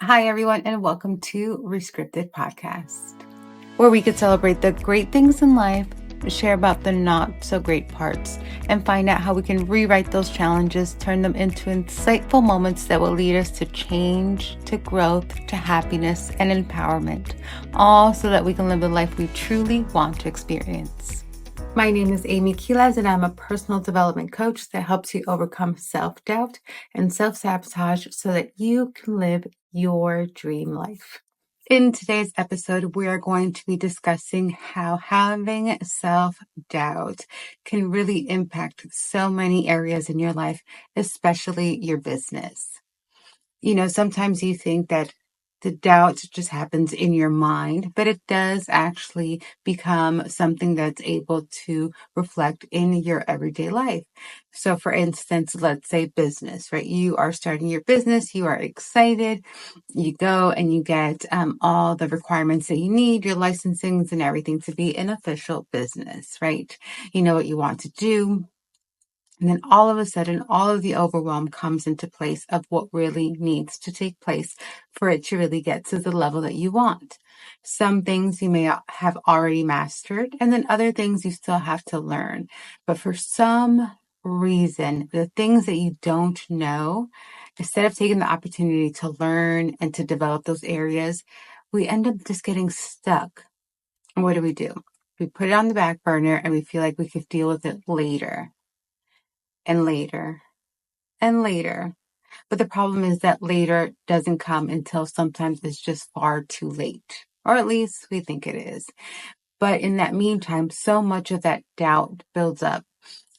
Hi, everyone, and welcome to Rescripted Podcast, where we could celebrate the great things in life, share about the not so great parts, and find out how we can rewrite those challenges, turn them into insightful moments that will lead us to change, to growth, to happiness, and empowerment, all so that we can live the life we truly want to experience. My name is Amy Quiles, and I'm a personal development coach that helps you overcome self-doubt and self-sabotage so that you can live your dream life. In today's episode, we are going to be discussing how having self-doubt can really impact so many areas in your life, especially your business. Sometimes you think that the doubt just happens in your mind, but it does actually become something that's able to reflect in your everyday life. So, for instance, let's say business, right? You are starting your business, you are excited, you go and you get all the requirements that you need, your licensings and everything to be an official business, right? You know what you want to do. And then all of a sudden, all of the overwhelm comes into place of what really needs to take place for it to really get to the level that you want. Some things you may have already mastered, and then other things you still have to learn. But for some reason, the things that you don't know, instead of taking the opportunity to learn and to develop those areas, we end up just getting stuck. And what do? We put it on the back burner and we feel like we could deal with it later and later and later. But the problem is that later doesn't come until sometimes it's just far too late, or at least we think it is. But in that meantime, so much of that doubt builds up.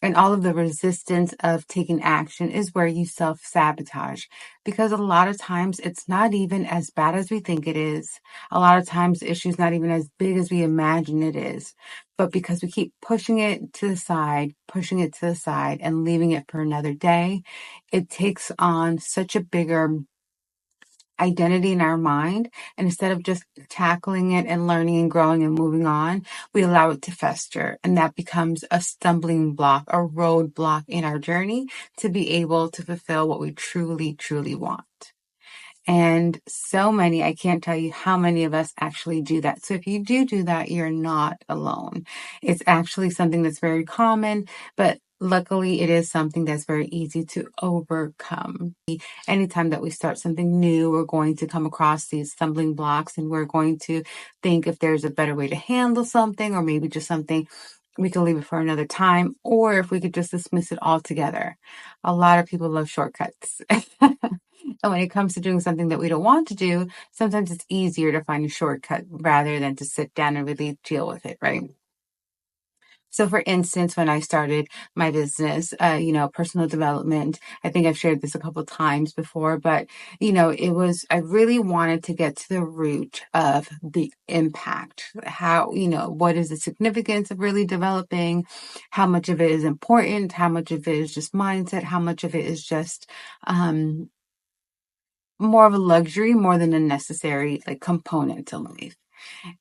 And all of the resistance of taking action is where you self-sabotage. Because a lot of times it's not even as bad as we think it is. A lot of times the issue is not even as big as we imagine it is. But because we keep pushing it to the side, and leaving it for another day, it takes on such a bigger identity in our mind. And instead of just tackling it and learning and growing and moving on, we allow it to fester. And that becomes a stumbling block, a roadblock in our journey to be able to fulfill what we truly, truly want. And so many, I can't tell you how many of us actually do that. So if you do that, you're not alone. It's actually something that's very common, but luckily it is something that's very easy to overcome. Anytime that we start something new, we're going to come across these stumbling blocks and we're going to think if there's a better way to handle something, or maybe just something we could leave it for another time, or if we could just dismiss it altogether. A lot of people love shortcuts. And when it comes to doing something that we don't want to do, sometimes it's easier to find a shortcut rather than to sit down and really deal with it, right? So for instance, when I started my business, personal development, I think I've shared this a couple of times before, but, I really wanted to get to the root of the impact. How, what is the significance of really developing? How much of it is important? How much of it is just mindset? How much of it is just, more of a luxury more than a necessary component to life.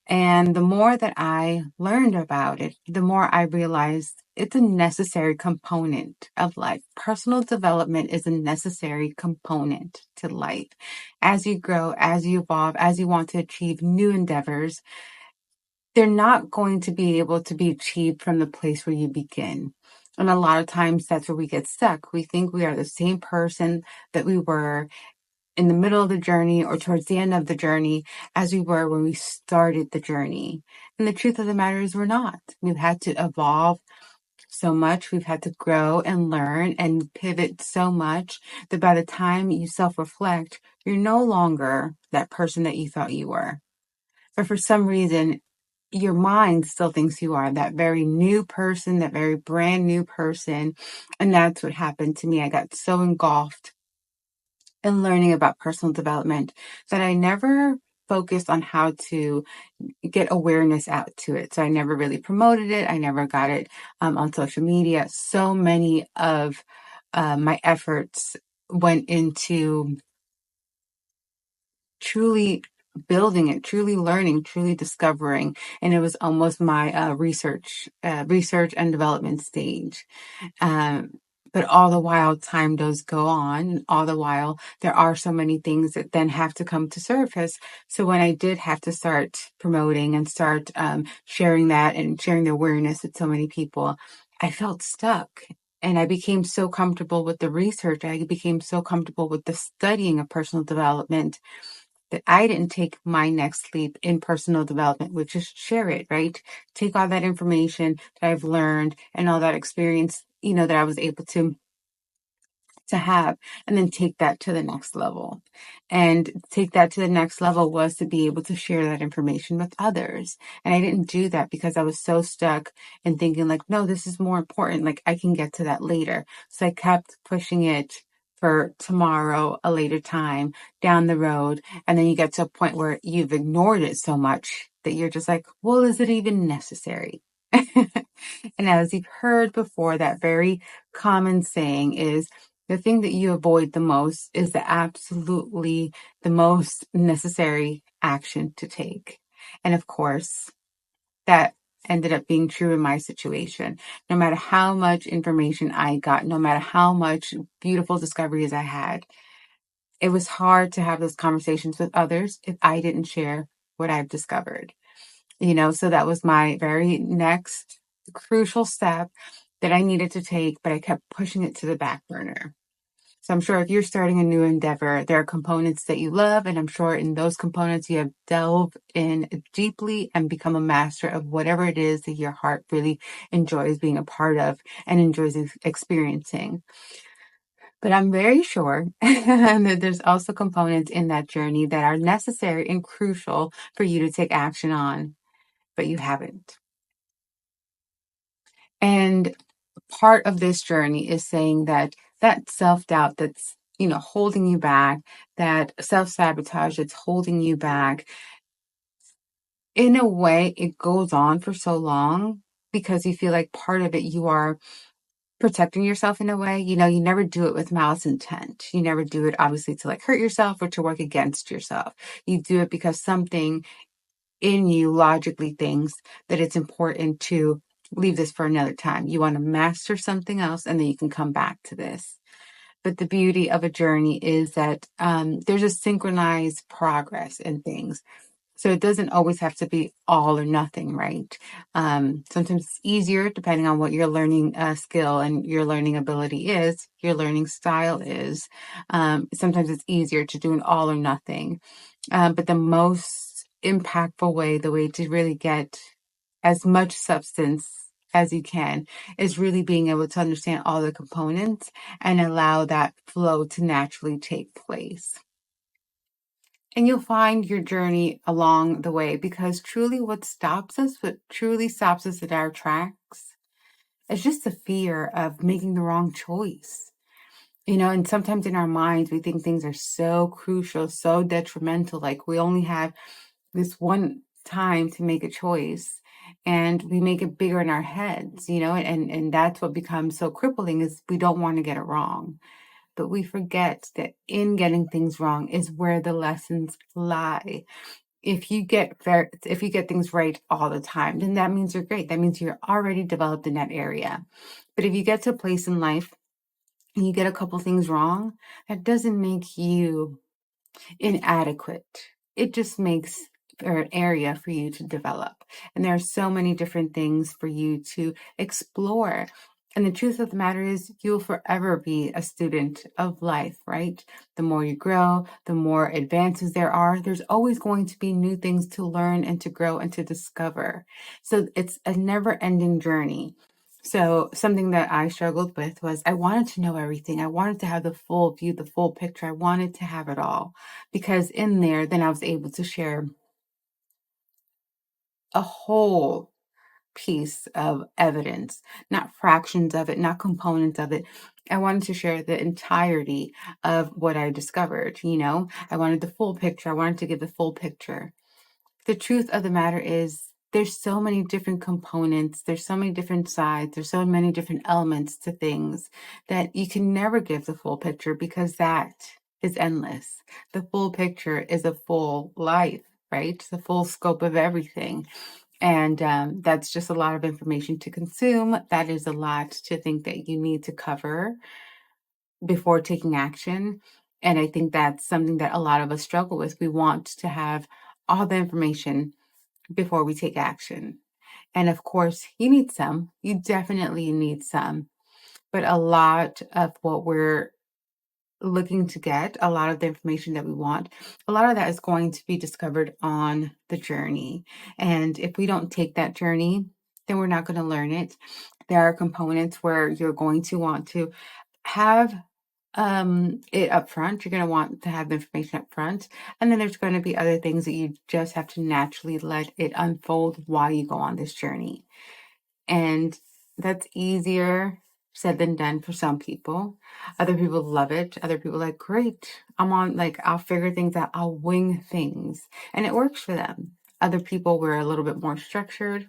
And the more that I learned about it, the more I realized it's a necessary component of life. Personal development is a necessary component to life. As you grow, as you evolve, as you want to achieve new endeavors, they're not going to be able to be achieved from the place where you begin. And a lot of times that's where we get stuck. We think we are the same person that we were in the middle of the journey or towards the end of the journey as we were when we started the journey. And the truth of the matter is we're not. We've had to evolve so much. We've had to grow and learn and pivot so much that by the time you self-reflect, you're no longer that person that you thought you were. But for some reason, your mind still thinks you are that very new person, that very brand new person. And that's what happened to me. I got so engulfed and learning about personal development that I never focused on how to get awareness out to it. So I never really promoted it. I never got it on social media. So many of my efforts went into truly building it, truly learning, truly discovering. And it was almost my research and development stage. Um, But all the while, time does go on. And all the while, there are so many things that then have to come to surface. So when I did have to start promoting and start sharing that and sharing the awareness with so many people, I felt stuck. And I became so comfortable with the research. I became so comfortable with the studying of personal development that I didn't take my next leap in personal development, which is share it, right? Take all that information that I've learned and all that experience, that I was able to have, and then take that to the next level. And take that to the next level was to be able to share that information with others. And I didn't do that because I was so stuck in thinking like, no, this is more important. Like I can get to that later. So I kept pushing it for tomorrow, a later time, down the road. And then you get to a point where you've ignored it so much that you're just like, well, is it even necessary? And as you've heard before, that very common saying is, the thing that you avoid the most is the most necessary action to take. And of course, that ended up being true in my situation. No matter how much information I got, no matter how much beautiful discoveries I had, it was hard to have those conversations with others if I didn't share what I've discovered. So that was my very next crucial step that I needed to take, but I kept pushing it to the back burner. So I'm sure if you're starting a new endeavor, there are components that you love, and I'm sure in those components you have delved in deeply and become a master of whatever it is that your heart really enjoys being a part of and enjoys experiencing. But I'm very sure that there's also components in that journey that are necessary and crucial for you to take action on, but you haven't. And part of this journey is saying that self-doubt that's, holding you back, that self-sabotage that's holding you back, in a way, it goes on for so long because you feel like part of it, you are protecting yourself in a way. You never do it with malice intent. You never do it, obviously, to like hurt yourself or to work against yourself. You do it because something in you logically thinks that it's important to leave this for another time. You want to master something else and then you can come back to this. But the beauty of a journey is that there's a synchronized progress in things. So it doesn't always have to be all or nothing, right? Sometimes it's easier depending on what your learning skill and your learning ability is, your learning style is. Sometimes it's easier to do an all or nothing. But the most impactful way, the way to really get as much substance as you can, is really being able to understand all the components and allow that flow to naturally take place. And you'll find your journey along the way, because truly what truly stops us at our tracks is just the fear of making the wrong choice. And sometimes in our minds, we think things are so crucial, so detrimental, like we only have this one time to make a choice, and we make it bigger in our heads, and that's what becomes so crippling, is we don't want to get it wrong. But we forget that in getting things wrong is where the lessons lie. If you get things right all the time, then that means you're great. That means you're already developed in that area. But if you get to a place in life and you get a couple things wrong, that doesn't make you inadequate. It just makes an area for you to develop. And there are so many different things for you to explore. And the truth of the matter is, you'll forever be a student of life, right? The more you grow, the more advances there are. There's always going to be new things to learn and to grow and to discover. So it's a never-ending journey. So something that I struggled with was I wanted to know everything. I wanted to have the full view, the full picture. I wanted to have it all, because in there, then I was able to share a whole piece of evidence, not fractions of it, not components of it. I wanted to share the entirety of what I discovered. I wanted the full picture. I wanted to give the full picture. The truth of the matter is, there's so many different components, there's so many different sides, there's so many different elements to things that you can never give the full picture, because that is endless. The full picture is a full life, right? The full scope of everything. And that's just a lot of information to consume. That is a lot to think that you need to cover before taking action. And I think that's something that a lot of us struggle with. We want to have all the information before we take action. And of course, you need some. You definitely need some. But a lot of what we're looking to get, a lot of the information that we want, a lot of that is going to be discovered on the journey. And if we don't take that journey, then we're not going to learn it. There are components where you're going to want to have it up front. You're going to want to have the information up front. And then there's going to be other things that you just have to naturally let it unfold while you go on this journey. And that's easier said than done for some people. Other people love it. Other people are like, great, I'm on, like, I'll figure things out. I'll wing things. And it works for them. Other people were a little bit more structured.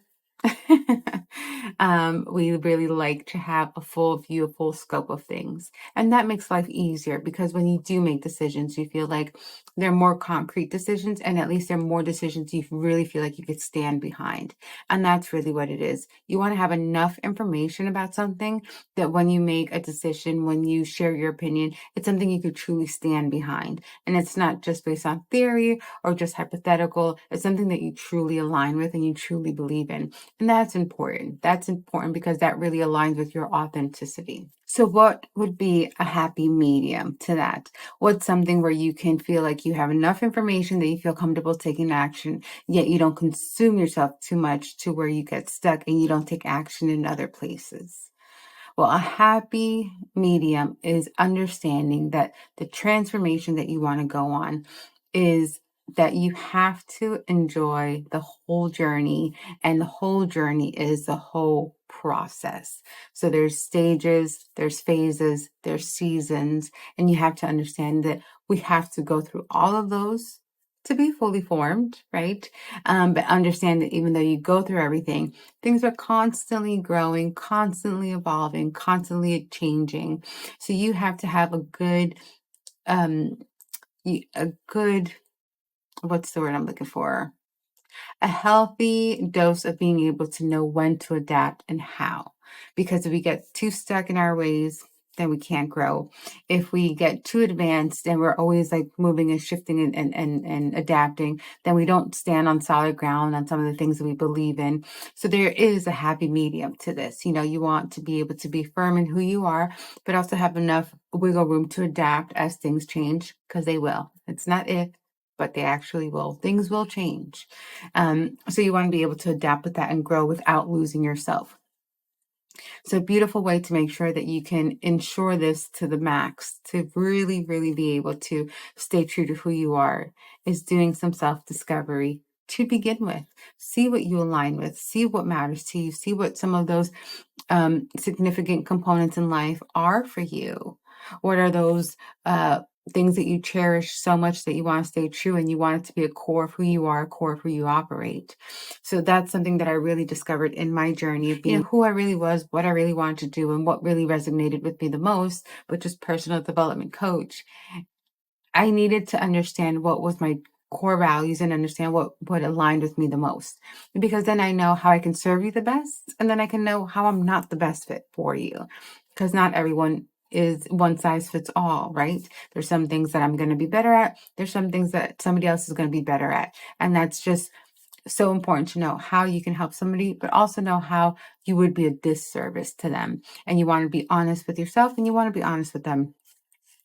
We really like to have a full view, a full scope of things. And that makes life easier because when you do make decisions, you feel like they're more concrete decisions, and at least they're more decisions you really feel like you could stand behind. And that's really what it is. You want to have enough information about something that when you make a decision, when you share your opinion, it's something you could truly stand behind. And it's not just based on theory or just hypothetical. It's something that you truly align with and you truly believe in. And that's important. That's important because that really aligns with your authenticity. So what would be a happy medium to that? What's something where you can feel like you have enough information that you feel comfortable taking action, yet you don't consume yourself too much to where you get stuck and you don't take action in other places? Well, a happy medium is understanding that the transformation that you want to go on is that you have to enjoy the whole journey, and the whole journey is the whole process. So there's stages, there's phases, there's seasons, and you have to understand that we have to go through all of those to be fully formed, right? But understand that even though you go through everything, things are constantly growing, constantly evolving, constantly changing. So you have to have a good, um, a good, what's the word I'm looking for? A healthy dose of being able to know when to adapt and how. Because if we get too stuck in our ways, then we can't grow. If we get too advanced and we're always like moving and shifting and adapting, then we don't stand on solid ground on some of the things that we believe in. So there is a happy medium to this. You know, you want to be able to be firm in who you are, but also have enough wiggle room to adapt as things change, because they will. It's not if, but they actually will. Things will change. So you want to be able to adapt with that and grow without losing yourself. So a beautiful way to make sure that you can ensure this to the max, to really, really be able to stay true to who you are, is doing some self-discovery to begin with. See what you align with, see what matters to you, see what some of those significant components in life are for you. What are those things that you cherish so much that you want to stay true and you want it to be a core of who you are, a core of who you operate? So that's something that I really discovered in my journey of being who I really was, what I really wanted to do, and what really resonated with me the most, which is personal development coach. I needed to understand what was my core values and understand what aligned with me the most, because then I know how I can serve you the best, and then I can know how I'm not the best fit for you, because not everyone is one size fits all, right? There's some things that I'm going to be better at. There's some things that somebody else is going to be better at. And that's just so important to know how you can help somebody, but also know how you would be a disservice to them. And you want to be honest with yourself and you want to be honest with them,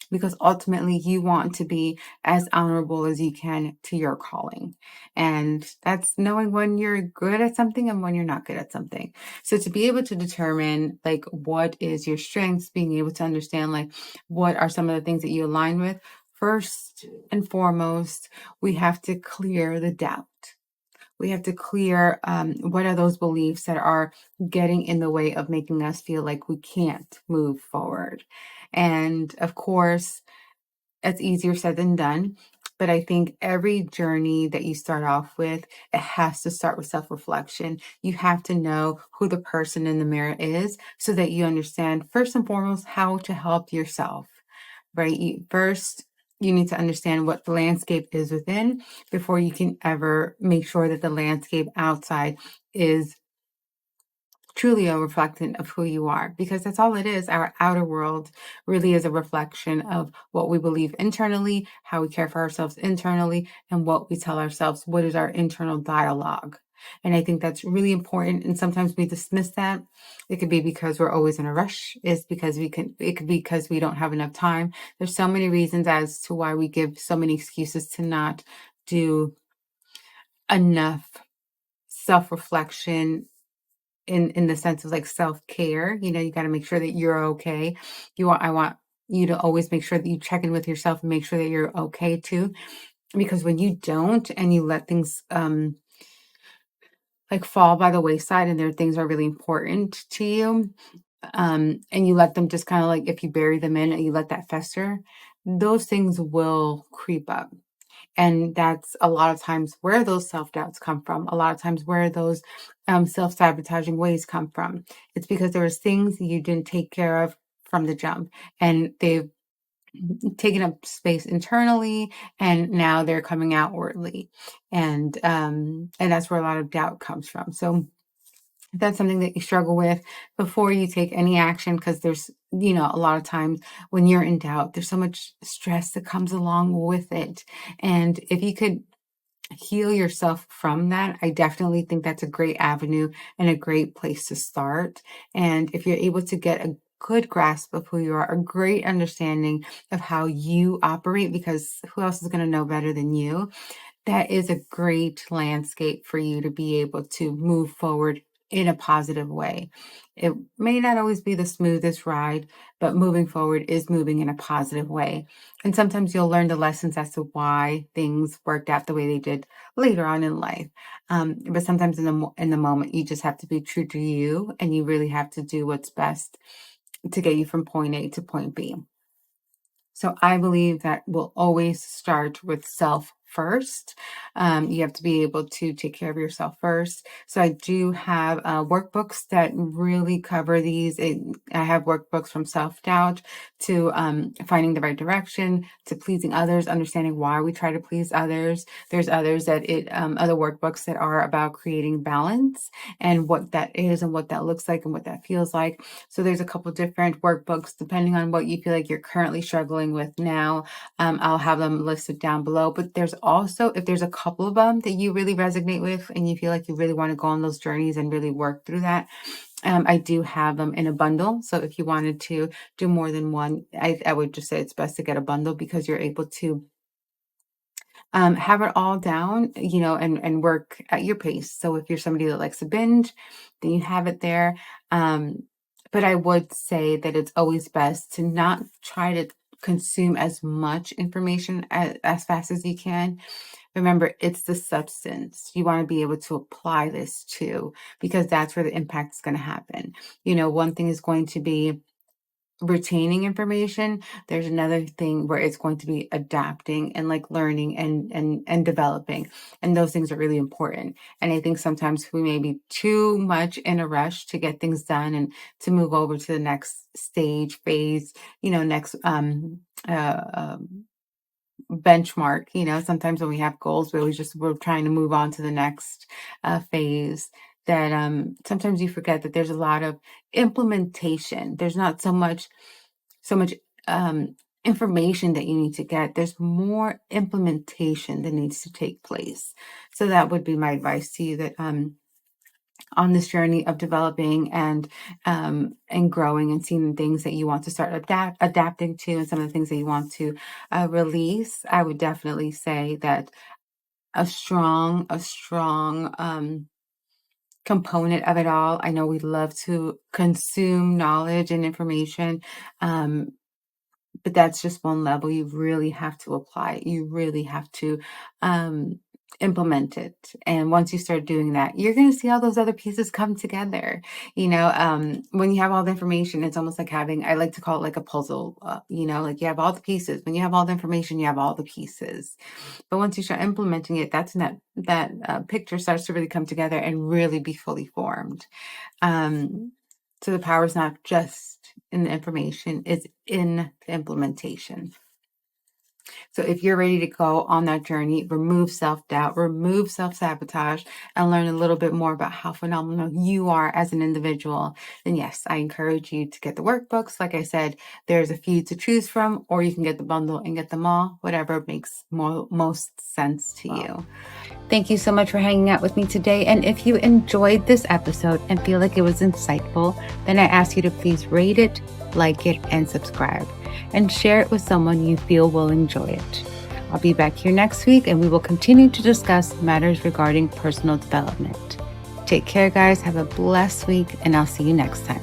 because ultimately you want to be as honorable as you can to your calling. And that's knowing when you're good at something and when you're not good at something. So to be able to determine like what is your strengths, being able to understand like what are some of the things that you align with, first and foremost, we have to clear the doubt. We have to clear what are those beliefs that are getting in the way of making us feel like we can't move forward. And of course, it's easier said than done. But I think every journey that you start off with, it has to start with self-reflection. You have to know who the person in the mirror is so that you understand, first and foremost, how to help yourself, right? First, you need to understand what the landscape is within before you can ever make sure that the landscape outside is truly a reflection of who you are, because that's all it is. Our outer world really is a reflection of what we believe internally, how we care for ourselves internally, and what we tell ourselves, what is our internal dialogue. And I think that's really important. And sometimes we dismiss that. It could be because we're always in a rush. It could be because we don't have enough time. There's so many reasons as to why we give so many excuses to not do enough self-reflection in the sense of like self-care. You got to make sure that you're okay. I want you to always make sure that you check in with yourself and make sure that you're okay too. Because when you don't and you let things like fall by the wayside and their things are really important to you, and you let them just kind of like, if you bury them in and you let that fester, those things will creep up. And that's a lot of times where those self-doubts come from. A lot of times where those self-sabotaging ways come from. It's because there was things you didn't take care of from the jump, and they've taken up space internally, and now they're coming outwardly. And that's where a lot of doubt comes from. So if that's something that you struggle with, before you take any action, because there's, a lot of times when you're in doubt, there's so much stress that comes along with it. And if you could heal yourself from that, I definitely think that's a great avenue and a great place to start. And if you're able to get a good grasp of who you are, a great understanding of how you operate, because who else is going to know better than you? That is a great landscape for you to be able to move forward in a positive way. It may not always be the smoothest ride, but moving forward is moving in a positive way. And sometimes you'll learn the lessons as to why things worked out the way they did later on in life. But sometimes in the moment, you just have to be true to you, and you really have to do what's best to get you from point A to point B. So I believe that will always start with self first. You have to be able to take care of yourself first. So I do have workbooks that really cover these. I have workbooks from self-doubt to finding the right direction, to pleasing others, understanding why we try to please others. There's other workbooks that are about creating balance and what that is and what that looks like and what that feels like. So there's a couple different workbooks depending on what you feel like you're currently struggling with now. I'll have them listed down below. But there's also, if there's a couple of them that you really resonate with and you feel like you really want to go on those journeys and really work through that, I do have them in a bundle. So if you wanted to do more than one, I would just say it's best to get a bundle, because you're able to have it all down, and work at your pace. So if you're somebody that likes to binge, then you have it there. But I would say that it's always best to not try to consume as much information as fast as you can. Remember, it's the substance. You want to be able to apply this to, because that's where the impact is going to happen. One thing is going to be retaining information. There's another thing where it's going to be adapting and like learning and developing, and those things are really important. And I think sometimes we may be too much in a rush to get things done and to move over to the next stage, phase, next benchmark. Sometimes when we have goals, we're trying to move on to the next phase, that sometimes you forget that there's a lot of implementation. There's not so much information that you need to get. There's more implementation that needs to take place. So that would be my advice to you, that on this journey of developing and growing and seeing the things that you want to start adapting to, and some of the things that you want to release, I would definitely say that a strong component of it all. I know we love to consume knowledge and information, but that's just one level. You really have to apply it. You really have to implement it. And once you start doing that, you're going to see all those other pieces come together. When you have all the information, it's almost like I like to call it like a puzzle. Like you have all the pieces. When you have all the information, you have all the pieces. But once you start implementing it, that's when that picture starts to really come together and really be fully formed. So the power is not just in the information, it's in the implementation. So if you're ready to go on that journey, remove self-doubt, remove self-sabotage, and learn a little bit more about how phenomenal you are as an individual, then yes, I encourage you to get the workbooks. Like I said, there's a few to choose from, or you can get the bundle and get them all, whatever makes most sense to you. Thank you so much for hanging out with me today. And if you enjoyed this episode and feel like it was insightful, then I ask you to please rate it, like it, and subscribe. And share it with someone you feel will enjoy it. I'll be back here next week and we will continue to discuss matters regarding personal development. Take care, guys. Have a blessed week, and I'll see you next time.